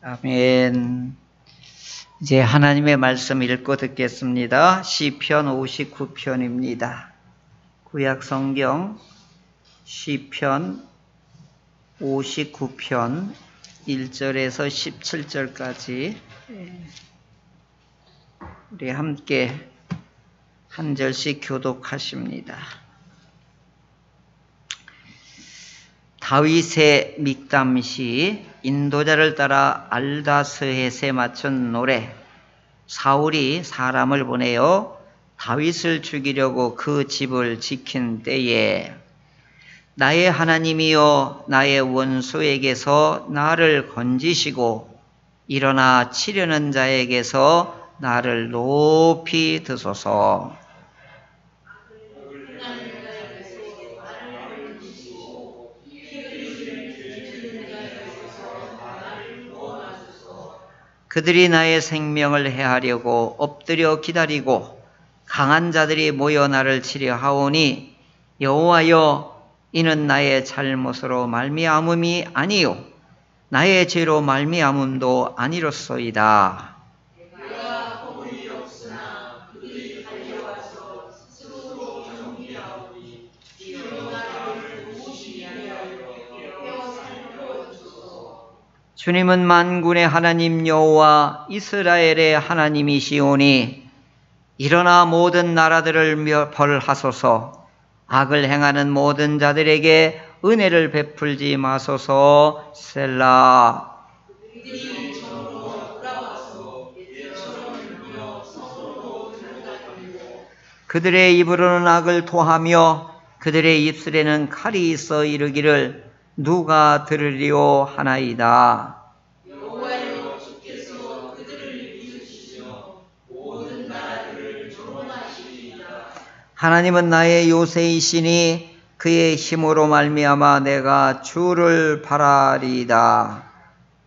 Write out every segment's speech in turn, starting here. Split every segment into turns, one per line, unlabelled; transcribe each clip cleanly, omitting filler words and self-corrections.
아멘. 이제 하나님의 말씀 읽고 듣겠습니다. 시편 59편입니다. 구약 성경 시편 59편 1절에서 17절까지 우리 함께 한 절씩 교독하십니다. 다윗의 믹담시, 인도자를 따라 알다스헷에 맞춘 노래. 사울이 사람을 보내어 다윗을 죽이려고 그 집을 지킨 때에 나의 하나님이여 나의 원수에게서 나를 건지시고 일어나 치려는 자에게서 나를 높이 드소서. 그들이 나의 생명을 해하려고 엎드려 기다리고 강한 자들이 모여 나를 치려 하오니 여호와여 이는 나의 잘못으로 말미암음이 아니요 나의 죄로 말미암음도 아니로소이다. 주님은 만군의 하나님 여호와 이스라엘의 하나님이시오니 일어나 모든 나라들을 벌하소서. 악을 행하는 모든 자들에게 은혜를 베풀지 마소서. 셀라. 그들의 입으로는 악을 토하며 그들의 입술에는 칼이 있어 이르기를 누가 들으리오 하나이다. 여호와여 주께서 그들을 이루시며 모든 나라들을 조롱하시리이다. 하나님은 나의 요새이시니 그의 힘으로 말미암아 내가 주를 바라리이다.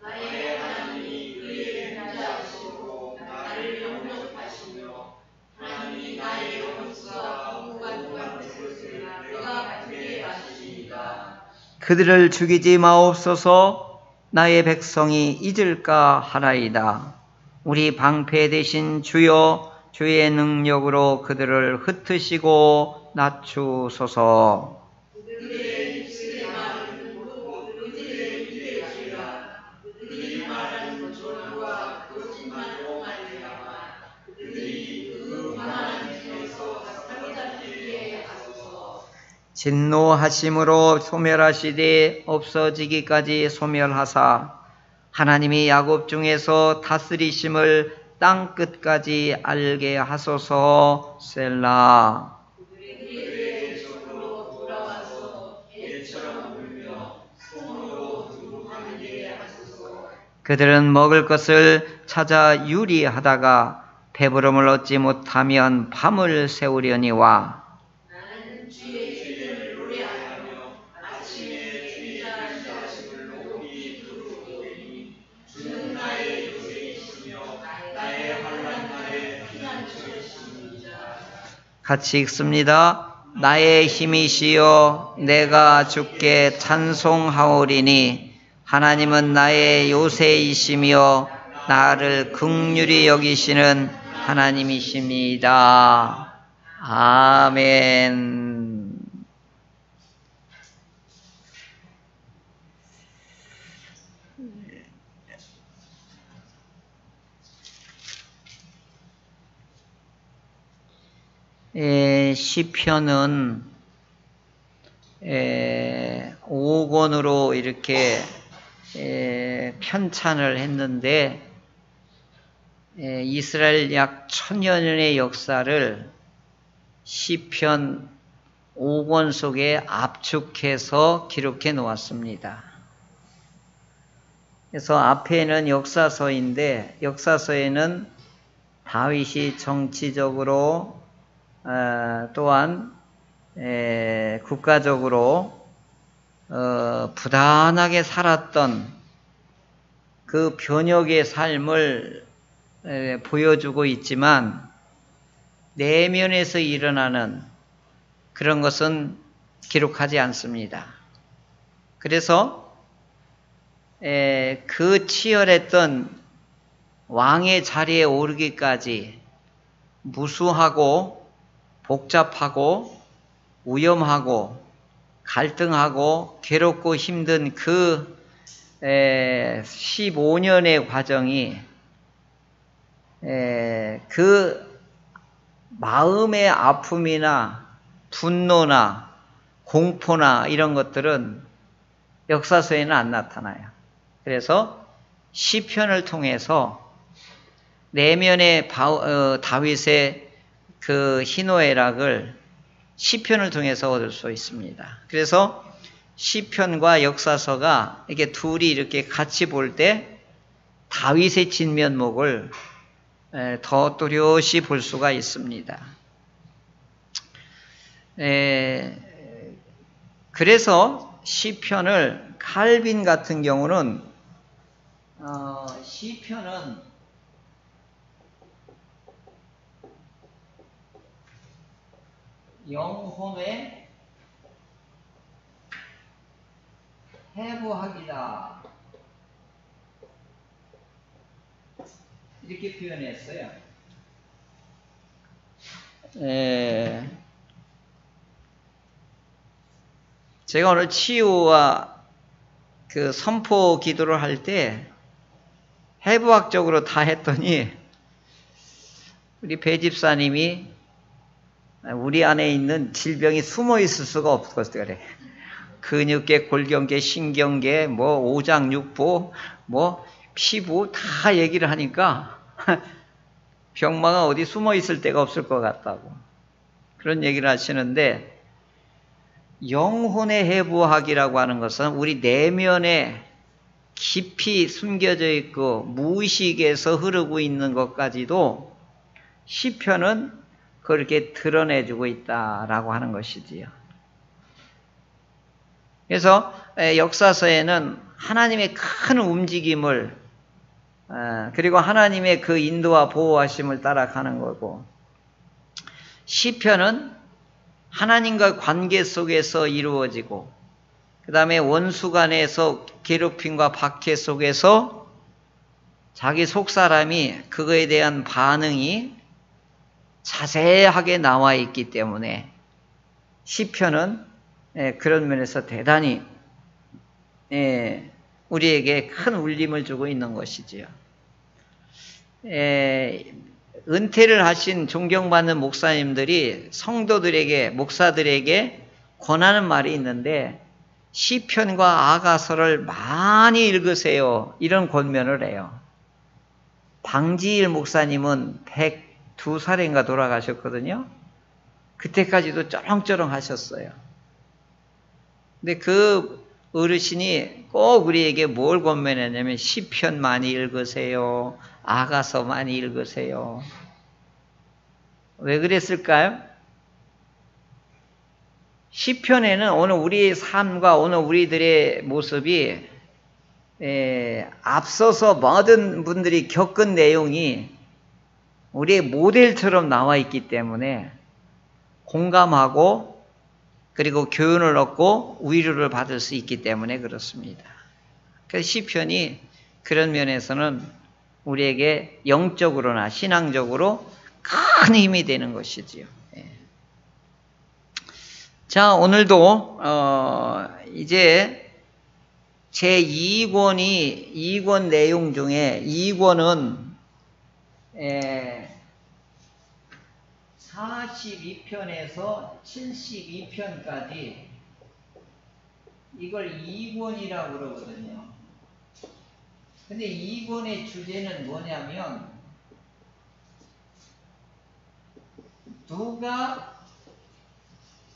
나의 하나님이 그의 인자하시고 나를 영접하시며 하나님이 나의 원수와 거부가 누가 되었으나 내가 받게 하시리이다. 그들을 죽이지 마옵소서. 나의 백성이 잊을까 하나이다. 우리 방패 되신 주여 주의 능력으로 그들을 흩으시고 낮추소서. 그들의 입술의 말은 모두 그들의 입에 주라. 그들이 말하는 조롱과 거짓말로 말미암아 그들이 그 하나님께서 사로잡히게 하소서. 진노하심으로 소멸하시되 없어지기까지 소멸하사 하나님이 야곱 중에서 다스리심을 땅 끝까지 알게 하소서. 셀라. 그들의 족으로 돌아와서 개처럼 울며 손으로 두루하게 하소서. 그들은 먹을 것을 찾아 유리하다가 배부름을 얻지 못하면 밤을 새우려니와 나는 주의 죄를 노래하며 아침에 주의 인자하심을 높이 부르오니 주는 나의 요새이시며 나의 환난 날의 피난처이시니이다. 같이 읽습니다. 나의 힘이시여 내가 주께 찬송하오리니 하나님은 나의 요새이시며 나를 긍휼히 여기시는 하나님이십니다. 아멘. 시편은 5권으로 이렇게 편찬을 했는데 이스라엘 약 1000년의 역사를 시편 5권 속에 압축해서 기록해 놓았습니다. 그래서 앞에는 역사서인데 역사서에는 다윗이 정치적으로 또한 국가적으로 부단하게 살았던 그 변혁의 삶을 보여주고 있지만 내면에서 일어나는 그런 것은 기록하지 않습니다. 그래서 그 치열했던 왕의 자리에 오르기까지 무수하고 복잡하고 위험하고 갈등하고 괴롭고 힘든 그 15년의 과정이 그 마음의 아픔이나 분노나 공포나 이런 것들은 역사서에는 안 나타나요. 그래서 시편을 통해서 내면의 다윗의 그 희노애락을 시편을 통해서 얻을 수 있습니다. 그래서 시편과 역사서가 이렇게 둘이 이렇게 같이 볼 때 다윗의 진면목을 더 뚜렷이 볼 수가 있습니다. 그래서 시편을 칼빈 같은 경우는 시편은 영혼의 해부학이다 이렇게 표현했어요. 제가 오늘 치유와 그 선포 기도를 할 때 해부학적으로 다 했더니 우리 배 집사님이 우리 안에 있는 질병이 숨어 있을 수가 없었어 그래. 근육계, 골경계, 신경계, 뭐 오장육부, 뭐 피부 다 얘기를 하니까 병마가 어디 숨어 있을 데가 없을 것 같다고 그런 얘기를 하시는데 영혼의 해부학이라고 하는 것은 우리 내면에 깊이 숨겨져 있고 무의식에서 흐르고 있는 것까지도 시편은 그렇게 드러내주고 있다라고 하는 것이지요. 그래서 역사서에는 하나님의 큰 움직임을 그리고 하나님의 그 인도와 보호하심을 따라가는 거고 시편은 하나님과 관계 속에서 이루어지고 그 다음에 원수 간에서 괴롭힘과 박해 속에서 자기 속사람이 그거에 대한 반응이 자세하게 나와 있기 때문에 시편은 그런 면에서 대단히 우리에게 큰 울림을 주고 있는 것이지요. 은퇴를 하신 존경받는 목사님들이 성도들에게 목사들에게 권하는 말이 있는데 시편과 아가서를 많이 읽으세요. 이런 권면을 해요. 방지일 목사님은 102살인가 돌아가셨거든요. 그때까지도 쩌렁쩌렁 하셨어요. 근데 그 어르신이 꼭 우리에게 뭘 권면했냐면 시편 많이 읽으세요. 아가서 많이 읽으세요. 왜 그랬을까요? 시편에는 오늘 우리의 삶과 오늘 우리들의 모습이 앞서서 모든 분들이 겪은 내용이 우리의 모델처럼 나와 있기 때문에 공감하고 그리고 교훈을 얻고 위로를 받을 수 있기 때문에 그렇습니다. 그래서 시편이 그런 면에서는 우리에게 영적으로나 신앙적으로 큰 힘이 되는 것이지요. 자, 오늘도 이제 제 2권이 내용 중에 2권은 42편에서 72편까지 이걸 2권이라고 그러거든요. 근데 2권의 주제는 뭐냐면 누가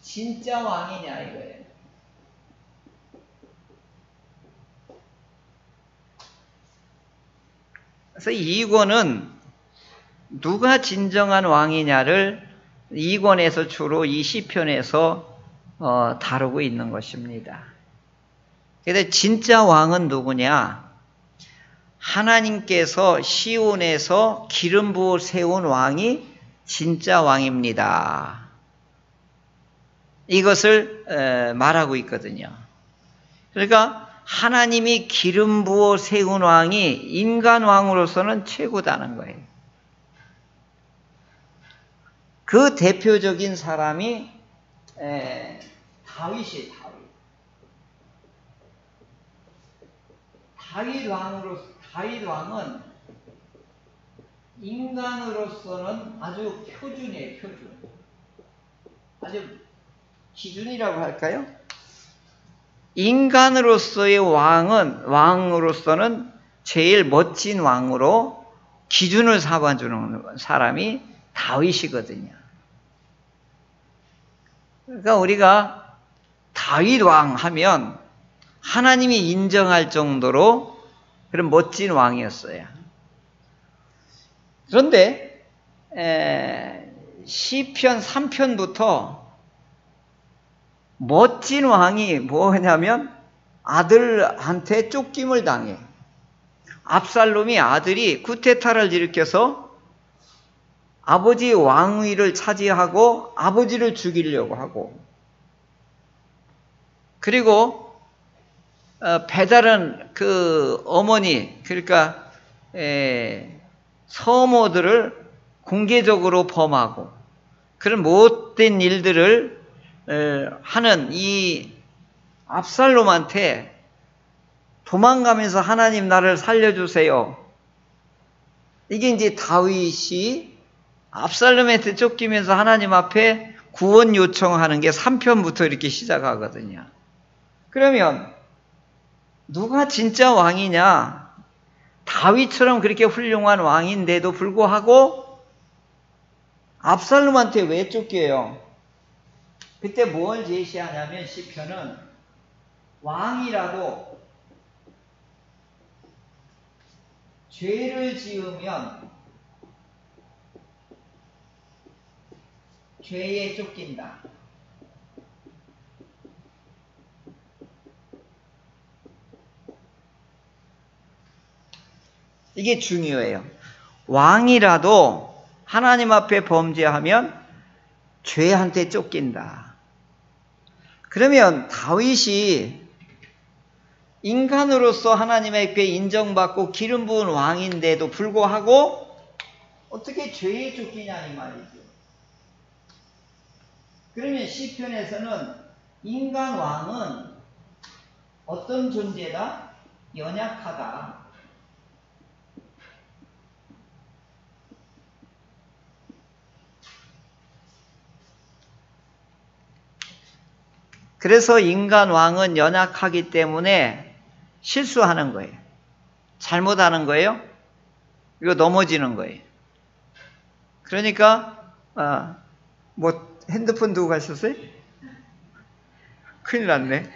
진짜 왕이냐 이거예요. 그래서 2권은 누가 진정한 왕이냐를 2권에서 주로 이 시편에서 다루고 있는 것입니다. 그런데 진짜 왕은 누구냐? 하나님께서 시온에서 기름 부어 세운 왕이 진짜 왕입니다. 이것을 말하고 있거든요. 그러니까 하나님이 기름 부어 세운 왕이 인간 왕으로서는 최고다는 거예요. 그 대표적인 사람이 다윗이 다윗 왕은 인간으로서는 아주 표준이에요, 표준. 아주 기준이라고 할까요? 인간으로서의 왕으로서는 제일 멋진 왕으로 기준을 삼아주는 사람이 다윗이거든요. 그러니까 우리가 다윗 왕 하면 하나님이 인정할 정도로 그런 멋진 왕이었어요. 그런데 시편 3편부터 멋진 왕이 뭐냐면 아들한테 쫓김을 당해. 압살롬이 아들이 쿠데타를 일으켜서 아버지의 왕위를 차지하고 아버지를 죽이려고 하고, 그리고 배다른 그 어머니, 그러니까 서모들을 공개적으로 범하고 그런 못된 일들을 하는 이 압살롬한테 도망가면서 하나님 나를 살려주세요. 이게 이제 다윗이 압살롬한테 쫓기면서 하나님 앞에 구원 요청하는 게 3편부터 이렇게 시작하거든요. 그러면 누가 진짜 왕이냐? 다윗처럼 그렇게 훌륭한 왕인데도 불구하고 압살롬한테 왜 쫓겨요? 그때 뭘 제시하냐면 시편은 왕이라도 죄를 지으면 죄에 쫓긴다. 이게 중요해요. 왕이라도 하나님 앞에 범죄하면 죄한테 쫓긴다. 그러면 다윗이 인간으로서 하나님에게 인정받고 기름 부은 왕인데도 불구하고 어떻게 죄에 쫓기냐 이 말이죠. 그러면 시편에서는 인간 왕은 어떤 존재다? 연약하다. 그래서 인간 왕은 연약하기 때문에 실수하는 거예요. 잘못하는 거예요. 이거 넘어지는 거예요. 그러니까 뭐 핸드폰 두고 가셨어요? 큰일 났네.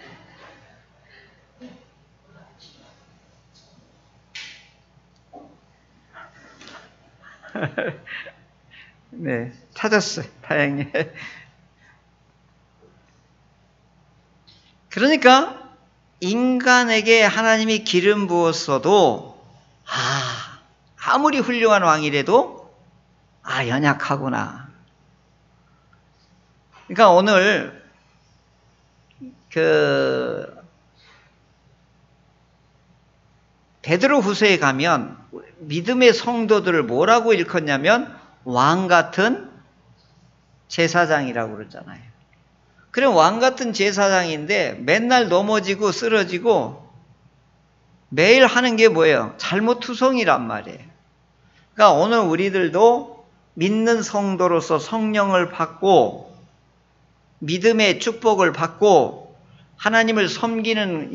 네, 찾았어요. 다행히. 그러니까 인간에게 하나님이 기름 부었어도 아무리 훌륭한 왕이라도 연약하구나. 그러니까 오늘 베드로후서에 가면 믿음의 성도들을 뭐라고 일컫냐면 왕 같은 제사장이라고 그러잖아요. 그럼 왕 같은 제사장인데 맨날 넘어지고 쓰러지고 매일 하는 게 뭐예요? 잘못투성이란 말이에요. 그러니까 오늘 우리들도 믿는 성도로서 성령을 받고 믿음의 축복을 받고 하나님을 섬기는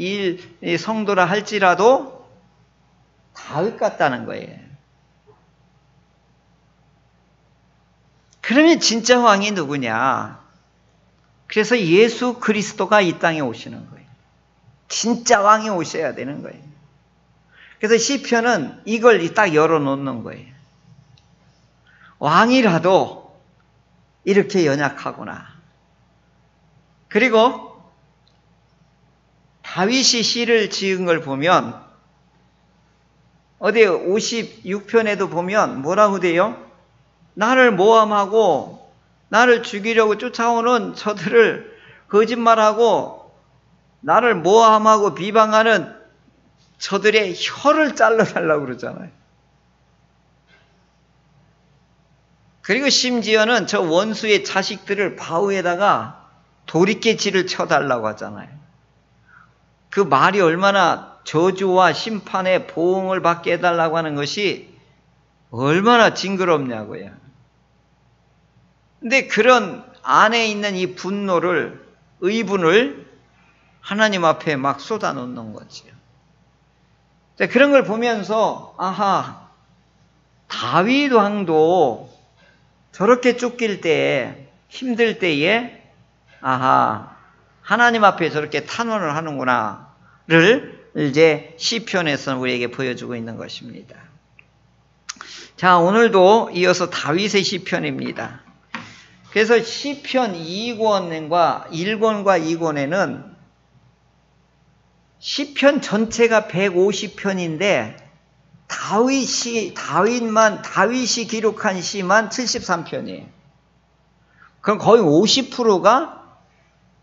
성도라 할지라도 다윗 같다는 거예요. 그러면 진짜 왕이 누구냐? 그래서 예수 그리스도가 이 땅에 오시는 거예요. 진짜 왕이 오셔야 되는 거예요. 그래서 시편은 이걸 딱 열어놓는 거예요. 왕이라도 이렇게 연약하구나. 그리고 다윗이 시를 지은 걸 보면 어디 56편에도 보면 뭐라고 돼요? 나를 모함하고 나를 죽이려고 쫓아오는 저들을 거짓말하고 나를 모함하고 비방하는 저들의 혀를 잘라달라고 그러잖아요. 그리고 심지어는 저 원수의 자식들을 바위에다가 도리깨질을 쳐달라고 하잖아요. 그 말이 얼마나 저주와 심판의 보응을 받게 해달라고 하는 것이 얼마나 징그럽냐고요. 근데 그런 안에 있는 이 분노를, 의분을 하나님 앞에 막 쏟아놓는 거지요. 그런 걸 보면서 아하, 다윗 왕도 저렇게 쫓길 때에, 힘들 때에 아하, 하나님 앞에 저렇게 탄원을 하는구나를 이제 시편에서는 우리에게 보여주고 있는 것입니다. 자, 오늘도 이어서 다윗의 시편입니다. 그래서 시편 2권과 1권과 2권에는 시편 전체가 150편인데 다윗이 기록한 시만 73편이에요. 그럼 거의 50%가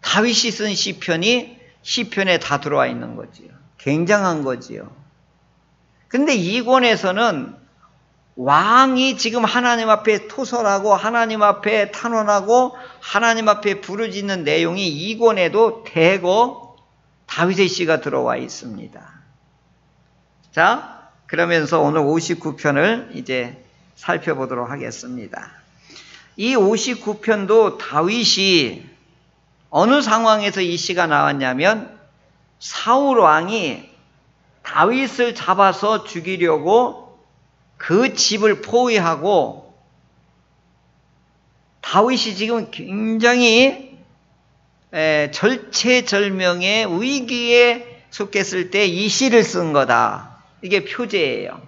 다윗이 쓴 시편이 시편에 다 들어와 있는 거지요. 굉장한 거지요. 근데 2권에서는 왕이 지금 하나님 앞에 토설하고 하나님 앞에 탄원하고 하나님 앞에 부르짖는 내용이 2권에도 대거 다윗의 시가 들어와 있습니다. 자, 그러면서 오늘 59편을 이제 살펴보도록 하겠습니다. 이 59편도 다윗이 어느 상황에서 이 시가 나왔냐면 사울 왕이 다윗을 잡아서 죽이려고 그 집을 포위하고 다윗이 지금 굉장히 절체절명의 위기에 속했을 때 이 시를 쓴 거다. 이게 표제예요.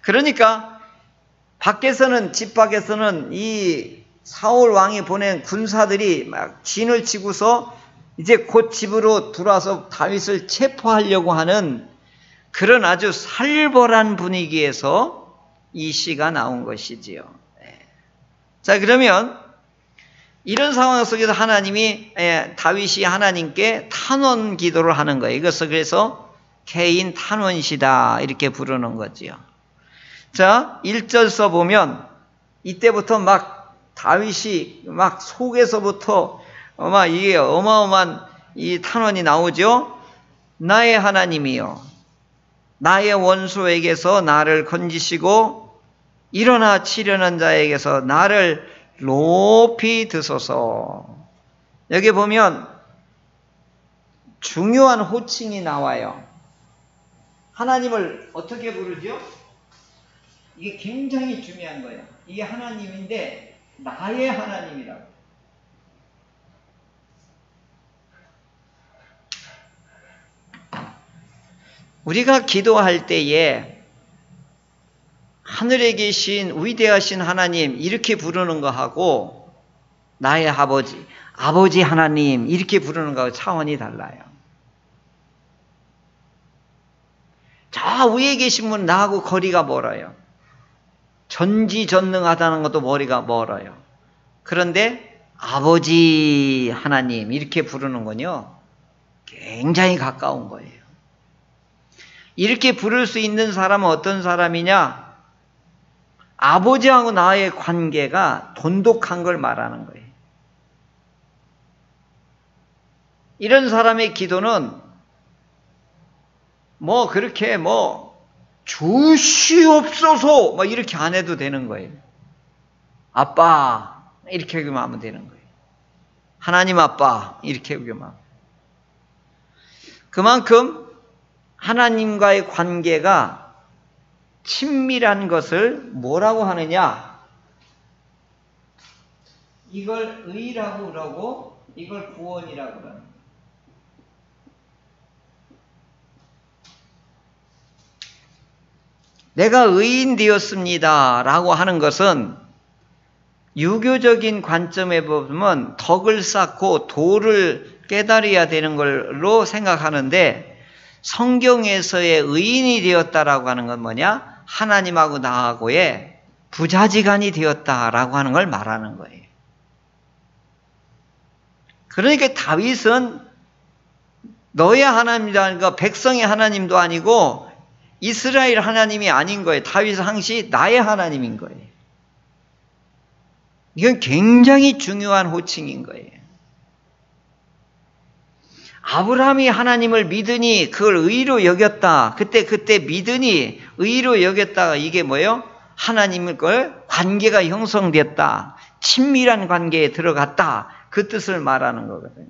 그러니까 밖에서는, 집 밖에서는 이 사울 왕이 보낸 군사들이 막 진을 치고서 이제 곧 집으로 들어와서 다윗을 체포하려고 하는 그런 아주 살벌한 분위기에서 이 시가 나온 것이지요. 자, 그러면 이런 상황 속에서 다윗이 하나님께 탄원 기도를 하는 거예요. 이것을 그래서 개인 탄원시다 이렇게 부르는 거지요. 자, 1절 써보면 이때부터 막 다윗이 막 속에서부터 이게 어마어마한 이 탄원이 나오죠. 나의 하나님이여, 나의 원수에게서 나를 건지시고 일어나 치려는 자에게서 나를 높이 드소서. 여기 보면 중요한 호칭이 나와요. 하나님을 어떻게 부르죠? 이게 굉장히 중요한 거예요. 이게 하나님인데 나의 하나님이라고. 우리가 기도할 때에 하늘에 계신 위대하신 하나님 이렇게 부르는 거하고 나의 아버지 하나님 이렇게 부르는 거하고 차원이 달라요. 저 위에 계신 분 나하고 거리가 멀어요. 전지전능하다는 것도 머리가 멀어요. 그런데 아버지 하나님 이렇게 부르는 건요 굉장히 가까운 거예요. 이렇게 부를 수 있는 사람은 어떤 사람이냐? 아버지하고 나의 관계가 돈독한 걸 말하는 거예요. 이런 사람의 기도는 그렇게 주시옵소서 이렇게 안 해도 되는 거예요. 아빠 이렇게 하면 되는 거예요. 하나님 아빠 이렇게 하면. 그만큼 하나님과의 관계가 친밀한 것을 뭐라고 하느냐? 이걸 의라고 그러고 이걸 구원이라고 그러는 거예요. 내가 의인 되었습니다 라고 하는 것은 유교적인 관점에 보면 덕을 쌓고 도를 깨달아야 되는 걸로 생각하는데 성경에서의 의인이 되었다라고 하는 건 뭐냐? 하나님하고 나하고의 부자지간이 되었다라고 하는 걸 말하는 거예요. 그러니까 다윗은 너의 하나님이라니까 백성의 하나님도 아니고 이스라엘 하나님이 아닌 거예요. 다윗 항시 나의 하나님인 거예요. 이건 굉장히 중요한 호칭인 거예요. 아브라함이 하나님을 믿으니 그걸 의로 여겼다. 그때 믿으니 의로 여겼다가 이게 뭐예요? 하나님의 걸 관계가 형성됐다. 친밀한 관계에 들어갔다. 그 뜻을 말하는 거거든요.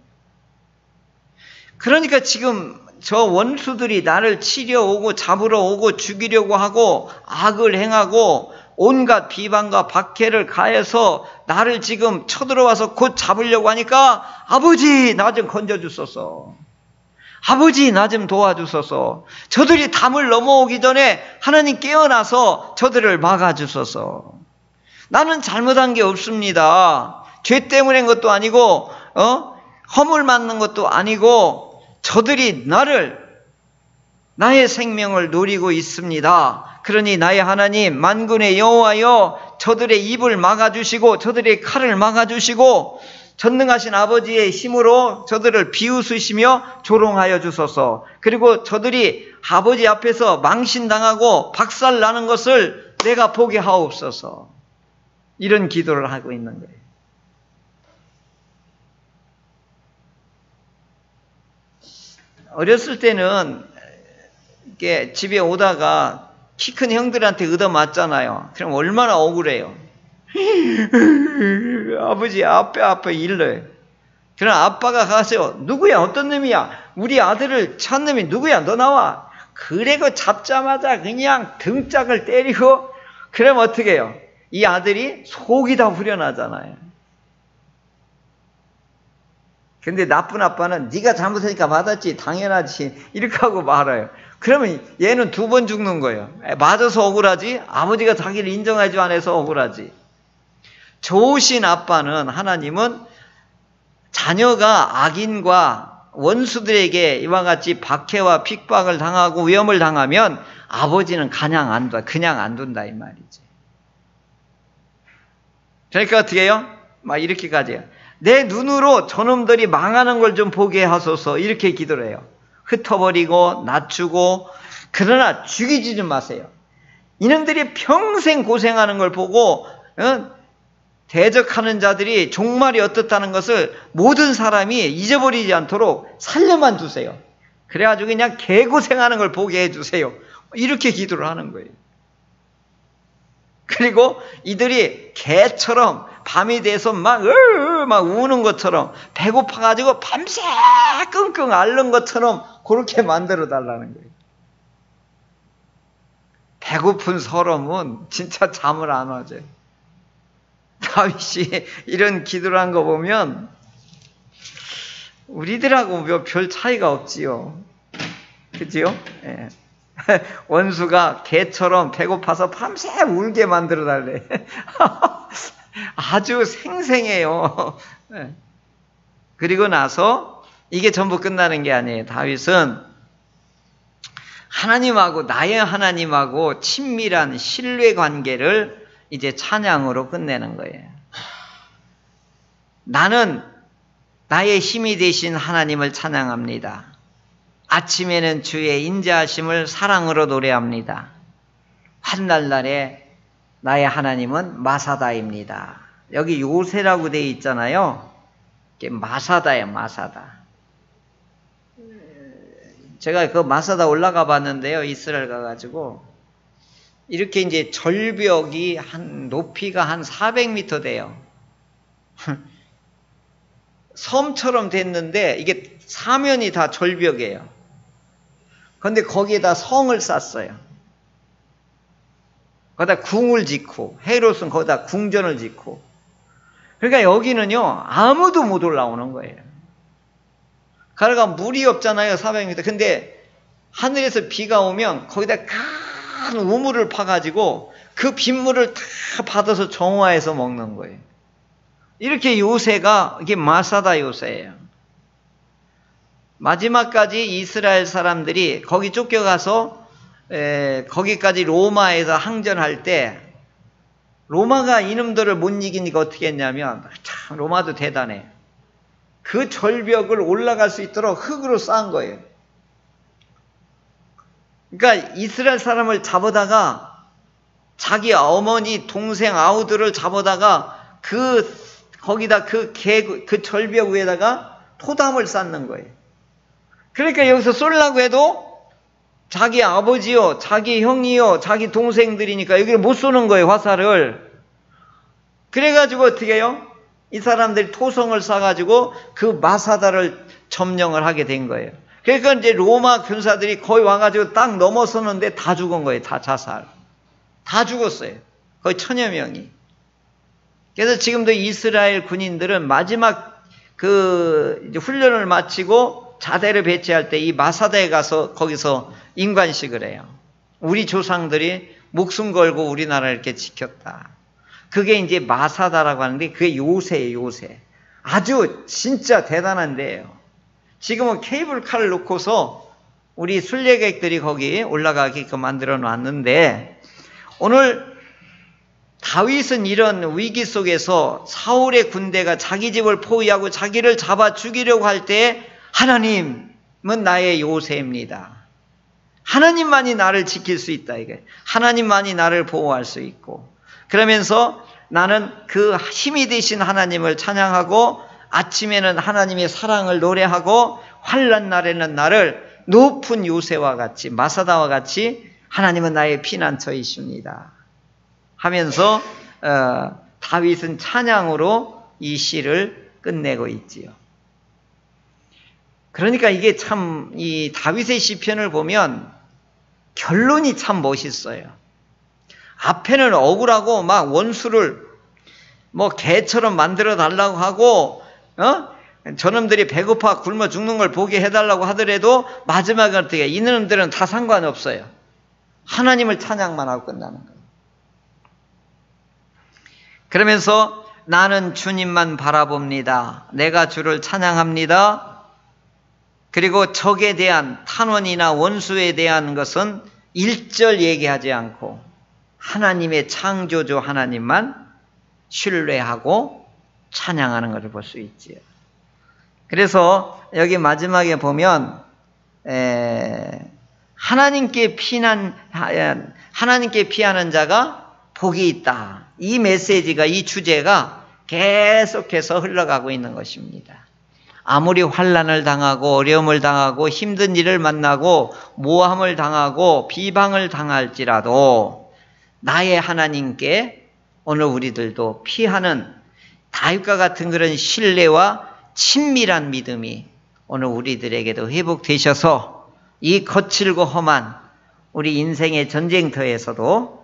그러니까 지금 저 원수들이 나를 치려 오고 잡으러 오고 죽이려고 하고 악을 행하고 온갖 비방과 박해를 가해서 나를 지금 쳐들어와서 곧 잡으려고 하니까 아버지 나 좀 건져주소서. 아버지 나 좀 도와주소서. 저들이 담을 넘어오기 전에 하나님 깨어나서 저들을 막아주소서. 나는 잘못한 게 없습니다. 죄 때문에 한 것도 아니고 허물 맞는 것도 아니고 저들이 나의 생명을 노리고 있습니다. 그러니 나의 하나님 만군의 여호와여 저들의 입을 막아주시고 저들의 칼을 막아주시고 전능하신 아버지의 힘으로 저들을 비웃으시며 조롱하여 주소서. 그리고 저들이 아버지 앞에서 망신당하고 박살나는 것을 내가 보게 하옵소서. 이런 기도를 하고 있는 거예요. 어렸을 때는 이렇게 집에 오다가 키 큰 형들한테 얻어맞잖아요. 그럼 얼마나 억울해요. 아버지 앞에 일러요. 그럼 아빠가 가서 누구야 어떤 놈이야 우리 아들을 찬 놈이 누구야 너 나와. 그래고 잡자마자 그냥 등짝을 때리고 그럼 어떻게 해요? 이 아들이 속이 다 후련하잖아요. 근데 나쁜 아빠는 네가 잘못하니까 맞았지 당연하지 이렇게 하고 말아요. 그러면 얘는 2번 죽는 거예요. 맞아서 억울하지 아버지가 자기를 인정하지 않아서 억울하지. 좋으신 아빠는 하나님은 자녀가 악인과 원수들에게 이와 같이 박해와 핍박을 당하고 위험을 당하면 아버지는 그냥 안 둔다 이 말이지. 그러니까 어떻게 해요? 막 이렇게까지 해요. 내 눈으로 저놈들이 망하는 걸 좀 보게 하소서 이렇게 기도를 해요. 흩어버리고 낮추고 그러나 죽이지 좀 마세요. 이놈들이 평생 고생하는 걸 보고 대적하는 자들이 종말이 어떻다는 것을 모든 사람이 잊어버리지 않도록 살려만 두세요. 그래가지고 그냥 개고생하는 걸 보게 해주세요. 이렇게 기도를 하는 거예요. 그리고 이들이 개처럼 밤이 돼서 막 우는 것처럼 배고파가지고 밤새 끙끙 앓는 것처럼 그렇게 만들어 달라는 거예요. 배고픈 사람은 진짜 잠을 안 하죠. 다윗이 이런 기도를 한 거 보면 우리들하고 별 차이가 없지요. 그치요? 예. 원수가 개처럼 배고파서 밤새 울게 만들어 달래. 아주 생생해요. 그리고 나서 이게 전부 끝나는 게 아니에요. 다윗은 하나님하고 나의 하나님하고 친밀한 신뢰 관계를 이제 찬양으로 끝내는 거예요. 나는 나의 힘이 되신 하나님을 찬양합니다. 아침에는 주의 인자하심을 사랑으로 노래합니다. 환난날에 나의 하나님은 마사다입니다. 여기 요새라고 되어 있잖아요. 이게 마사다예요, 마사다. 제가 그 마사다 올라가 봤는데요. 이스라엘 가가지고 이렇게 이제 절벽이 높이가 한 400m 돼요. 섬처럼 됐는데 이게 사면이 다 절벽이에요. 그런데 거기에다 성을 쌓았어요. 거기다 궁을 짓고 헤롯은 거기다 궁전을 짓고. 그러니까 여기는요 아무도 못 올라오는 거예요. 그러니까 물이 없잖아요. 400m. 근데 하늘에서 비가 오면 거기다 큰 우물을 파가지고 그 빗물을 다 받아서 정화해서 먹는 거예요. 이렇게 요새가 이게 마사다 요새예요. 마지막까지 이스라엘 사람들이 거기 쫓겨가서 거기까지 로마에서 항전할 때 로마가 이놈들을 못 이기니까 어떻게 했냐면 참 로마도 대단해. 그 절벽을 올라갈 수 있도록 흙으로 쌓은 거예요. 그러니까 이스라엘 사람을 잡아다가 자기 어머니 동생 아우들을 잡아다가 거기다 그 절벽 위에다가 토담을 쌓는 거예요. 그러니까 여기서 쏠라고 해도 자기 아버지요, 자기 형이요, 자기 동생들이니까 여기를 못 쏘는 거예요, 화살을. 그래가지고 어떻게 해요? 이 사람들이 토성을 쌓아가지고 그 마사다를 점령을 하게 된 거예요. 그러니까 이제 로마 군사들이 거의 와가지고 딱 넘어서는데 다 죽은 거예요. 다 자살. 다 죽었어요. 거의 1000여 명이. 그래서 지금도 이스라엘 군인들은 마지막 이제 훈련을 마치고 자대를 배치할 때 이 마사다에 가서 거기서 인관식을 해요. 우리 조상들이 목숨 걸고 우리나라를 이렇게 지켰다. 그게 이제 마사다라고 하는데 그게 요새예요, 요새. 아주 진짜 대단한 데예요. 지금은 케이블카를 놓고서 우리 순례객들이 거기 올라가게끔 만들어 놨는데, 오늘 다윗은 이런 위기 속에서 사울의 군대가 자기 집을 포위하고 자기를 잡아 죽이려고 할 때 하나님은 나의 요새입니다. 하나님만이 나를 지킬 수 있다. 이게 하나님만이 나를 보호할 수 있고, 그러면서 나는 그 힘이 되신 하나님을 찬양하고 아침에는 하나님의 사랑을 노래하고 환난 날에는 나를 높은 요새와 같이 마사다와 같이 하나님은 나의 피난처이십니다 하면서 다윗은 찬양으로 이 시를 끝내고 있지요. 그러니까 이게 참 이 다윗의 시편을 보면 결론이 참 멋있어요. 앞에는 억울하고 막 원수를 뭐 개처럼 만들어 달라고 하고 저놈들이 배고파 굶어 죽는 걸 보게 해달라고 하더라도 마지막에 어떻게 이놈들은 다 상관없어요. 하나님을 찬양만 하고 끝나는 거예요. 그러면서 나는 주님만 바라봅니다. 내가 주를 찬양합니다. 그리고 적에 대한 탄원이나 원수에 대한 것은 일절 얘기하지 않고 하나님의 창조주 하나님만 신뢰하고 찬양하는 것을 볼 수 있지요. 그래서 여기 마지막에 보면 하나님께 피하는 자가 복이 있다. 이 메시지가, 이 주제가 계속해서 흘러가고 있는 것입니다. 아무리 환난을 당하고 어려움을 당하고 힘든 일을 만나고 모함을 당하고 비방을 당할지라도 나의 하나님께 오늘 우리들도 피하는 다윗과 같은 그런 신뢰와 친밀한 믿음이 오늘 우리들에게도 회복되셔서 이 거칠고 험한 우리 인생의 전쟁터에서도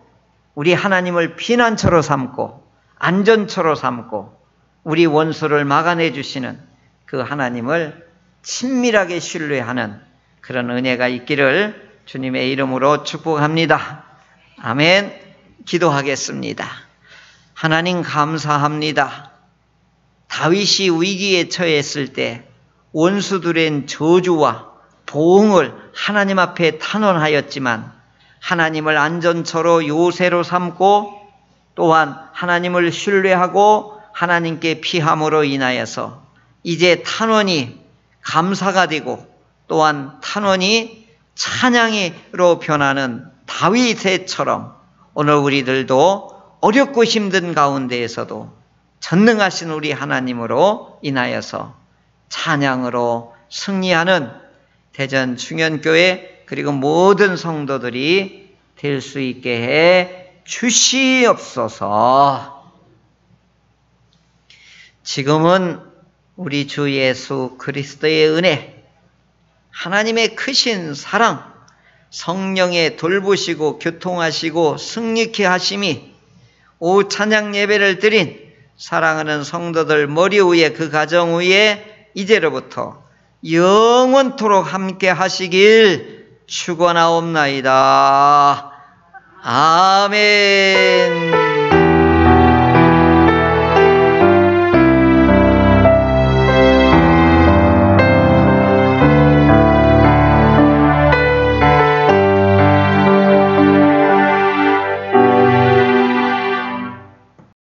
우리 하나님을 피난처로 삼고 안전처로 삼고 우리 원수를 막아내 주시는 그 하나님을 친밀하게 신뢰하는 그런 은혜가 있기를 주님의 이름으로 축복합니다. 아멘. 기도하겠습니다. 하나님 감사합니다. 다윗이 위기에 처했을 때 원수들의 저주와 보응을 하나님 앞에 탄원하였지만 하나님을 안전처로 요새로 삼고 또한 하나님을 신뢰하고 하나님께 피함으로 인하여서 이제 탄원이 감사가 되고 또한 탄원이 찬양으로 변하는 다윗의처럼 오늘 우리들도 어렵고 힘든 가운데에서도 전능하신 우리 하나님으로 인하여서 찬양으로 승리하는 대전 충현교회 그리고 모든 성도들이 될 수 있게 해 주시옵소서. 지금은 우리 주 예수 그리스도의 은혜, 하나님의 크신 사랑, 성령의 돌보시고 교통하시고 승리케 하심이 오후 찬양 예배를 드린 사랑하는 성도들 머리 위에 그 가정 위에 이제로부터 영원토록 함께 하시길 축원하옵나이다. 아멘.